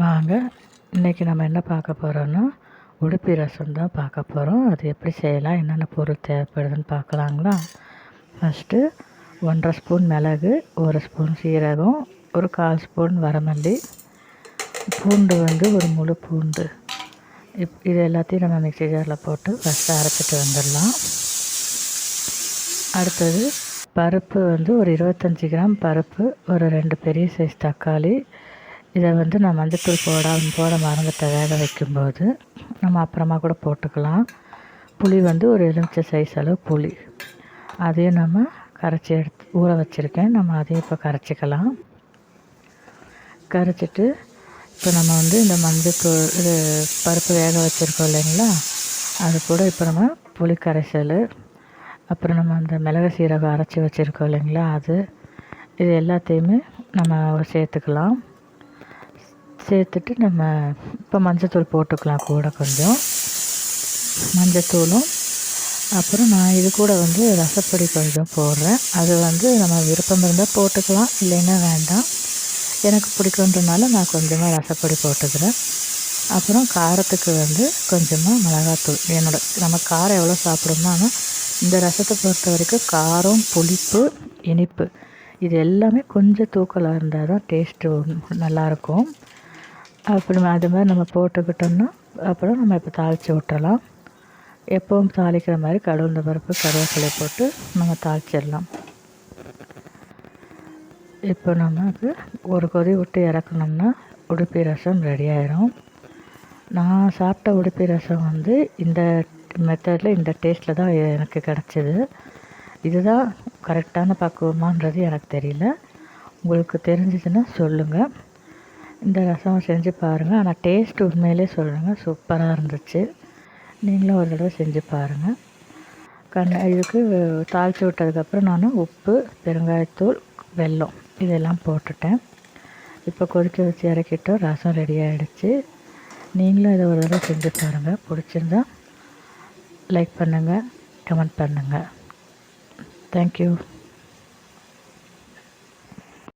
வாங்க, இன்றைக்கி நம்ம என்ன பார்க்க போகிறோன்னா உடுப்பி ரசம் தான் பார்க்க போகிறோம். அது எப்படி செய்யலாம், என்னென்ன பொருள் தேவைப்படுதுன்னு பார்க்கலாங்களா. ஃபஸ்ட்டு 1.5 ஸ்பூன் மிளகு, 1 ஸ்பூன் சீரகம், ஒரு 1/4 ஸ்பூன் வரமல்லி, பூண்டு ஒரு முழு பூண்டு. இது எல்லாத்தையும் நம்ம மிக்ஸி ஜாரில் போட்டு ஃபஸ்ட்டு அரைச்சிட்டு வந்துடலாம். அடுத்தது பருப்பு ஒரு 25 கிராம் பருப்பு, ஒரு 2 பெரிய சைஸ் தக்காளி. இதை நான் மஞ்சத்தூள் போட மறந்துட்டேன் வேக வைக்கும்போது. நம்ம அப்புறமா கூட போட்டுக்கலாம். புளி ஒரு எலுமிச்சை சைஸ் அளவு புளி, அதையும் நம்ம கரைச்சி ஊற வச்சுருக்கேன். நம்ம அதையும் இப்போ கரைச்சிக்கலாம். கரைச்சிட்டு இப்போ நம்ம இந்த மஞ்சத்தூள் இது பருப்பு வேக வச்சுருக்கோம் இல்லைங்களா, அது கூட இப்போ நம்ம புளி கரைசல், அப்புறம் நம்ம அந்த மிளகு சீரகம் அரைச்சி வச்சுருக்கோம் இல்லைங்களா, இது எல்லாத்தையுமே நம்ம சேர்த்துக்கலாம். சேர்த்துட்டு நம்ம இப்போ மஞ்சத்தூள் போட்டுக்கலாம். கூட கொஞ்சம் மஞ்சத்தூளும், அப்புறம் நான் இது கூட ரசப்பொடி கொஞ்சம் போடுறேன். அது நம்ம விருப்பம் இருந்தால் போட்டுக்கலாம், இல்லைன்னா வேண்டாம். எனக்கு பிடிக்குன்றனால நான் கொஞ்சமாக ரசப்பொடி போட்டுக்கிறேன். அப்புறம் காரத்துக்கு கொஞ்சமாக மிளகாத்தூள். நம்ம காரம் எவ்வளோ சாப்பிடுமோ, ஆனால் இந்த ரசத்தை பொறுத்த வரைக்கும் காரம், புளிப்பு, இனிப்பு இது எல்லாமே கொஞ்சம் தூக்கலாக இருந்தால் தான் டேஸ்ட்டு நல்லாயிருக்கும். அப்படி அது மாதிரி நம்ம போட்டுக்கிட்டோம்னா அப்புறம் நம்ம இப்போ தாளித்து விட்டுறலாம். எப்பவும் தாளிக்கிற மாதிரி கடுகு பருப்பு கருவேப்பிலை போட்டு நம்ம தாளிச்சிடலாம். இப்போ நமக்கு ஒரு கொதி விட்டு இறக்கணும்னா உடுப்பி ரசம் ரெடி ஆயிரும். நான் சாப்பிட்ட உடுப்பி ரசம் இந்த மெத்தடில் இந்த டேஸ்ட்டில் தான் எனக்கு கிடச்சிது. இதுதான் கரெக்டான பக்குவமானது எனக்கு தெரியல. உங்களுக்கு தெரிஞ்சதுன்னா சொல்லுங்கள். இந்த ரசம் செஞ்சு பாருங்கள். ஆனால் டேஸ்ட் உண்மையிலே சொல்லுங்கள், சூப்பராக இருந்துச்சு. நீங்களும் ஒரு தடவை செஞ்சு பாருங்கள். இதுக்கு தாளித்து விட்டதுக்கப்புறம் நான் உப்பு, பெருங்காயத்தூள், வெல்லம் இதெல்லாம் போட்டுட்டேன். இப்போ கொதிக்க வச்சு இறக்கிட்டோம். ரசம் ரெடி ஆகிடுச்சு. நீங்களும் இதை ஒரு தடவை செஞ்சு பாருங்கள். பிடிச்சிருந்தா லைக் பண்ணுங்கள், கமெண்ட் பண்ணுங்கள். தேங்க்யூ.